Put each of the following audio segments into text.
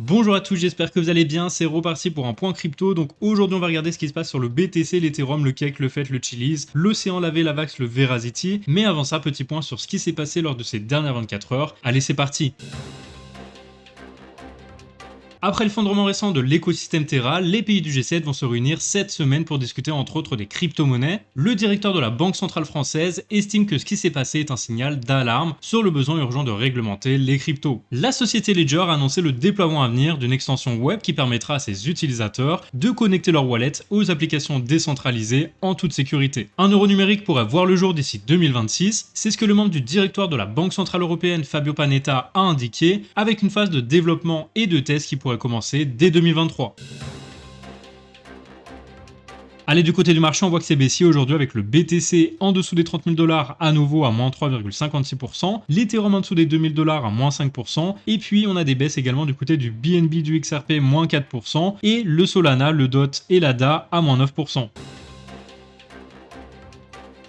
Bonjour à tous, j'espère que vous allez bien, c'est reparti pour un point crypto. Donc aujourd'hui on va regarder ce qui se passe sur le BTC, l'Ethereum, le Cake, le FET, le Chiliz, l'Océan Lavé, l'Avax, le Verasity. Mais avant ça, petit point sur ce qui s'est passé lors de ces dernières 24 heures. Allez, c'est parti! Après l'effondrement récent de l'écosystème Terra, les pays du G7 vont se réunir cette semaine pour discuter entre autres des crypto-monnaies. Le directeur de la Banque Centrale Française estime que ce qui s'est passé est un signal d'alarme sur le besoin urgent de réglementer les cryptos. La société Ledger a annoncé le déploiement à venir d'une extension web qui permettra à ses utilisateurs de connecter leur wallet aux applications décentralisées en toute sécurité. Un euro numérique pourrait voir le jour d'ici 2026, c'est ce que le membre du directoire de la Banque Centrale Européenne Fabio Panetta a indiqué, avec une phase de développement et de test qui pourrait commencer dès 2023. Allez, du côté du marché, on voit que c'est baissier aujourd'hui avec le BTC en dessous des 30 000 $ à nouveau à moins 3,56%, l'Ethereum en dessous des 2 000 $ à moins 5%, et puis on a des baisses également du côté du BNB, du XRP, moins 4%, et le Solana, le DOT et l'ADA à moins 9%.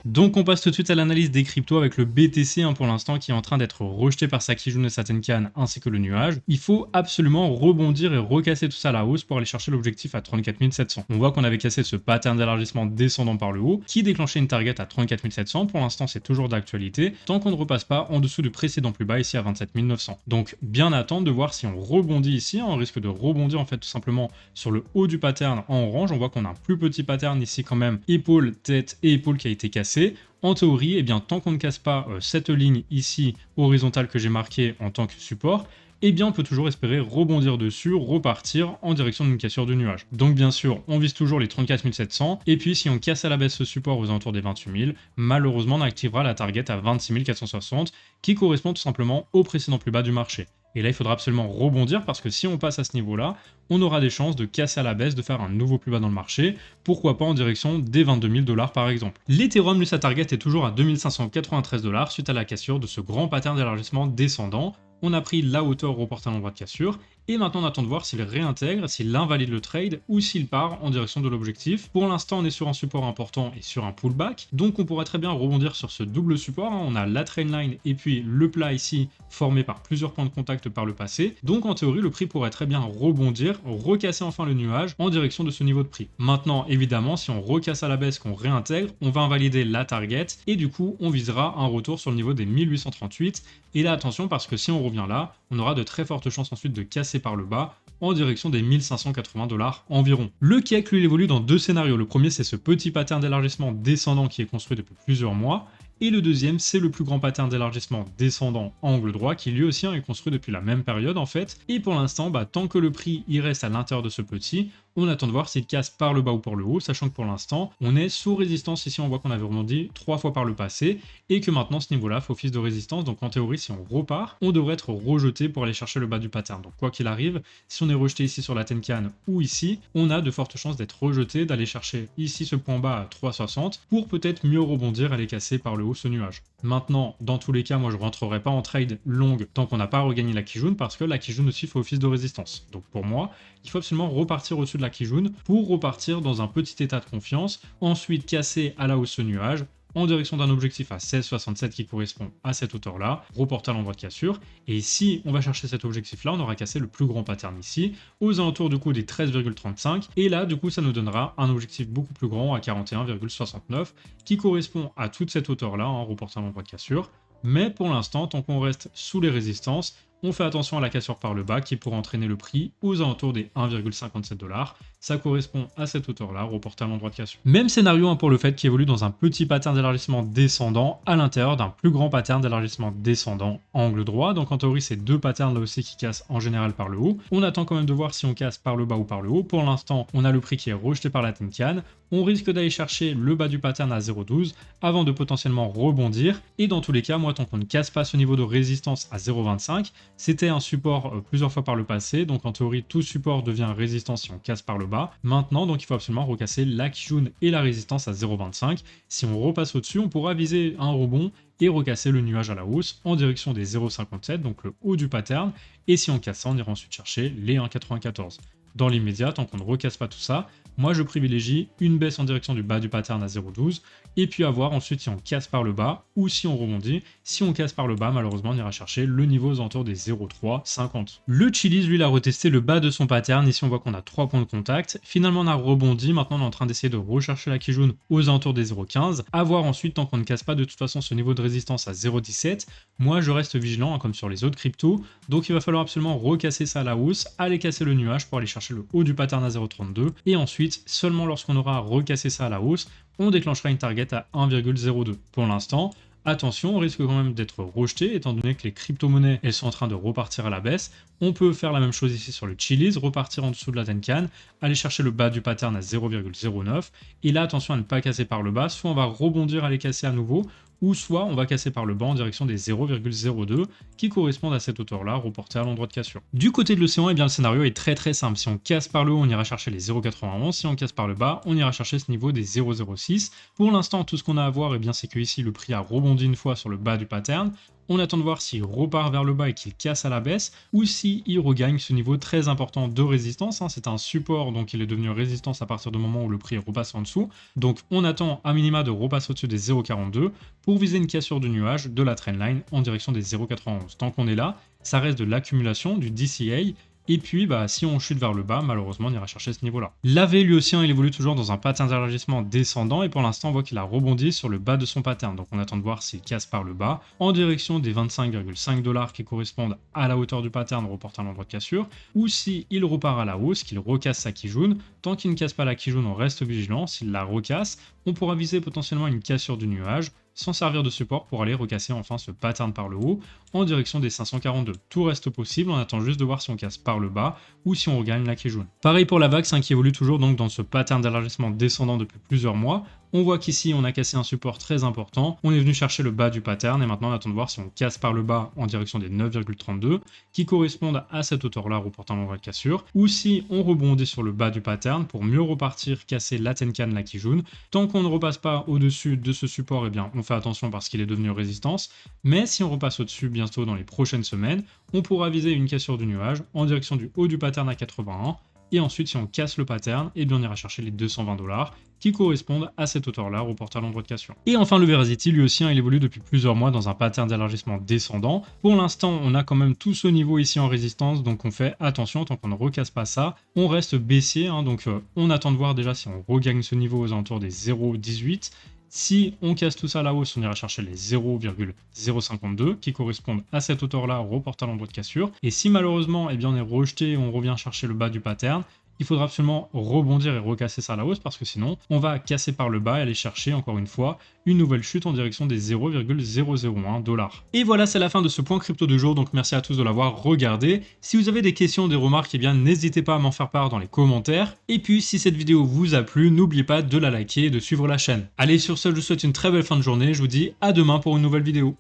Donc on passe tout de suite à l'analyse des cryptos avec le BTC pour l'instant qui est en train d'être rejeté par sa Kijun et sa Tenkan ainsi que le nuage. Il faut absolument rebondir et recasser tout ça à la hausse pour aller chercher l'objectif à 34 700. On voit qu'on avait cassé ce pattern d'élargissement descendant par le haut qui déclenchait une target à 34 700. Pour l'instant c'est toujours d'actualité tant qu'on ne repasse pas en dessous du précédent plus bas ici à 27 900. Donc bien attendre de voir si on rebondit ici. On risque de rebondir en fait tout simplement sur le haut du pattern en orange. On voit qu'on a un plus petit pattern ici quand même, épaule, tête et épaule qui a été cassé. En théorie, eh bien, tant qu'on ne casse pas cette ligne ici horizontale que j'ai marquée en tant que support, eh bien on peut toujours espérer rebondir dessus, repartir en direction d'une cassure du nuage. Donc bien sûr, on vise toujours les 34 700, et puis si on casse à la baisse ce support aux alentours des 28 000, malheureusement on activera la target à 26 460, qui correspond tout simplement au précédent plus bas du marché. Et là, il faudra absolument rebondir parce que si on passe à ce niveau-là, on aura des chances de casser à la baisse, de faire un nouveau plus bas dans le marché, pourquoi pas en direction des 22 000 $ par exemple. L'Ethereum, lui, sa target est toujours à 2593 $ suite à la cassure de ce grand pattern d'élargissement descendant. On a pris la hauteur reportée à l'endroit de cassure, et maintenant on attend de voir s'il réintègre, s'il invalide le trade ou s'il part en direction de l'objectif. Pour l'instant on est sur un support important et sur un pullback, donc on pourrait très bien rebondir sur ce double support. On a la trendline et puis le plat ici formé par plusieurs points de contact par le passé, donc en théorie le prix pourrait très bien rebondir, recasser enfin le nuage en direction de ce niveau de prix. Maintenant évidemment si on recasse à la baisse, qu'on réintègre, on va invalider la target et du coup on visera un retour sur le niveau des 1838, et là attention parce que si on revient là, on aura de très fortes chances ensuite de casser par le bas en direction des 1580 $ environ. Le Cake, lui, il évolue dans deux scénarios. Le premier, c'est ce petit pattern d'élargissement descendant qui est construit depuis plusieurs mois. Et le deuxième, c'est le plus grand pattern d'élargissement descendant angle droit qui lui aussi est construit depuis la même période en fait. Et pour l'instant, tant que le prix il reste à l'intérieur de ce petit, on attend de voir s'il casse par le bas ou par le haut, sachant que pour l'instant, on est sous résistance. Ici, on voit qu'on avait rebondi 3 fois par le passé et que maintenant, ce niveau-là fait office de résistance. Donc en théorie, si on repart, on devrait être rejeté pour aller chercher le bas du pattern. Donc quoi qu'il arrive, si on est rejeté ici sur la Tenkan ou ici, on a de fortes chances d'être rejeté, d'aller chercher ici ce point bas à 3,60 pour peut-être mieux rebondir, aller casser par le haut ce nuage. Maintenant, dans tous les cas, moi je rentrerai pas en trade longue tant qu'on n'a pas regagné la Kijun parce que la Kijun aussi fait office de résistance. Donc pour moi, il faut absolument repartir au-dessus de la Kijun pour repartir dans un petit état de confiance, ensuite casser à la hausse ce nuage, en direction d'un objectif à 16,67 qui correspond à cette hauteur-là, reporter à l'endroit de cassure, et si on va chercher cet objectif-là, on aura cassé le plus grand pattern ici, aux alentours du coup des 13,35, et là du coup ça nous donnera un objectif beaucoup plus grand à 41,69, qui correspond à toute cette hauteur-là, reporter à l'endroit de cassure, mais pour l'instant, tant qu'on reste sous les résistances, on fait attention à la cassure par le bas qui pourrait entraîner le prix aux alentours des 1,57 $. Ça correspond à cette hauteur-là, reportée à l'endroit de cassure. Même scénario pour le fait qu'il évolue dans un petit pattern d'élargissement descendant à l'intérieur d'un plus grand pattern d'élargissement descendant angle droit. Donc en théorie, c'est deux patterns là aussi qui cassent en général par le haut. On attend quand même de voir si on casse par le bas ou par le haut. Pour l'instant, on a le prix qui est rejeté par la Tenkan. On risque d'aller chercher le bas du pattern à 0,12 avant de potentiellement rebondir. Et dans tous les cas, moi, tant qu'on ne casse pas ce niveau de résistance à 0,25, c'était un support plusieurs fois par le passé. Donc en théorie, tout support devient résistance si on casse par le bas. Maintenant, donc il faut absolument recasser la Kijun et la résistance à 0,25. Si on repasse au-dessus, on pourra viser un rebond et recasser le nuage à la hausse en direction des 0,57, donc le haut du pattern. Et si on casse ça, on ira ensuite chercher les 1,94. dans l'immédiat, tant qu'on ne recasse pas tout ça, moi je privilégie une baisse en direction du bas du pattern à 0,12 et puis à voir ensuite si on casse par le bas ou si on rebondit. Si on casse par le bas, malheureusement on ira chercher le niveau aux alentours des 0,350. Le Chiliz lui il a retesté le bas de son pattern, ici on voit qu'on a 3 points de contact, finalement on a rebondi, maintenant on est en train d'essayer de rechercher la Kijun aux alentours des 0,15, à voir ensuite tant qu'on ne casse pas de toute façon ce niveau de résistance à 0,17. Moi je reste vigilant hein, comme sur les autres cryptos, donc il va falloir absolument recasser ça à la hausse, aller casser le nuage pour aller chercher le haut du pattern à 0,32 et ensuite seulement lorsqu'on aura recassé ça à la hausse, on déclenchera une target à 1,02. Pour l'instant, attention, on risque quand même d'être rejeté étant donné que les crypto-monnaies elles sont en train de repartir à la baisse. On peut faire la même chose ici sur le Chiliz, repartir en dessous de la Tenkan, aller chercher le bas du pattern à 0,09 et là attention à ne pas casser par le bas, soit on va rebondir à les casser à nouveau, ou soit on va casser par le bas en direction des 0,02 qui correspondent à cette hauteur-là reportée à l'endroit de cassure. Du côté de l'océan, eh bien le scénario est très simple. Si on casse par le haut, on ira chercher les 0,91. Si on casse par le bas, on ira chercher ce niveau des 0,06. Pour l'instant, tout ce qu'on a à voir, eh bien c'est que ici le prix a rebondi une fois sur le bas du pattern. On attend de voir s'il repart vers le bas et qu'il casse à la baisse, ou s'il regagne ce niveau très important de résistance. C'est un support, donc il est devenu résistance à partir du moment où le prix repasse en dessous. Donc on attend à minima de repasser au-dessus des 0,42 pour viser une cassure du nuage de la trendline en direction des 0,91. Tant qu'on est là, ça reste de l'accumulation, du DCA, et puis, si on chute vers le bas, malheureusement, on ira chercher ce niveau-là. L'AV, lui aussi, il évolue toujours dans un pattern d'élargissement descendant, et pour l'instant, on voit qu'il a rebondi sur le bas de son pattern. Donc, on attend de voir s'il casse par le bas, en direction des 25,5$ qui correspondent à la hauteur du pattern reportant à l'endroit de cassure, ou s'il repart à la hausse, qu'il recasse sa Kijun. Tant qu'il ne casse pas la Kijun, on reste vigilant. S'il la recasse, on pourra viser potentiellement une cassure du nuage, s'en servir de support pour aller recasser enfin ce pattern par le haut en direction des 542. Tout reste possible, on attend juste de voir si on casse par le bas ou si on regagne la Kijun. Pareil pour la VAX qui évolue toujours donc dans ce pattern d'élargissement descendant depuis plusieurs mois. On voit qu'ici on a cassé un support très important, on est venu chercher le bas du pattern et maintenant on attend de voir si on casse par le bas en direction des 9,32 qui correspondent à cette hauteur-là reportant l'endroit de cassure, ou si on rebondit sur le bas du pattern pour mieux repartir casser la Tenkan, la Kijun. Tant qu'on ne repasse pas au-dessus de ce support, eh bien on fait attention parce qu'il est devenu résistance, mais si on repasse au-dessus bientôt dans les prochaines semaines, on pourra viser une cassure du nuage en direction du haut du pattern à 81. Et ensuite, si on casse le pattern, eh bien on ira chercher les 220$ qui correspondent à cette hauteur-là reportée à l'endroit de cassure. Et enfin, le Verasity, lui aussi, il évolue depuis plusieurs mois dans un pattern d'élargissement descendant. Pour l'instant, on a quand même tout ce niveau ici en résistance, donc on fait attention, tant qu'on ne recasse pas ça, on reste baissier, donc on attend de voir déjà si on regagne ce niveau aux alentours des 0,18. Si on casse tout ça à la hausse, on ira chercher les 0,052 qui correspondent à cette hauteur-là reportée à l'endroit de cassure. Et si malheureusement, on est rejeté et on revient chercher le bas du pattern, il faudra absolument rebondir et recasser ça à la hausse parce que sinon, on va casser par le bas et aller chercher encore une fois une nouvelle chute en direction des 0,001$. Et voilà, c'est la fin de ce point crypto de jour, donc merci à tous de l'avoir regardé. Si vous avez des questions, des remarques, eh bien n'hésitez pas à m'en faire part dans les commentaires. Et puis, si cette vidéo vous a plu, n'oubliez pas de la liker et de suivre la chaîne. Allez, sur ce, je vous souhaite une très belle fin de journée, je vous dis à demain pour une nouvelle vidéo.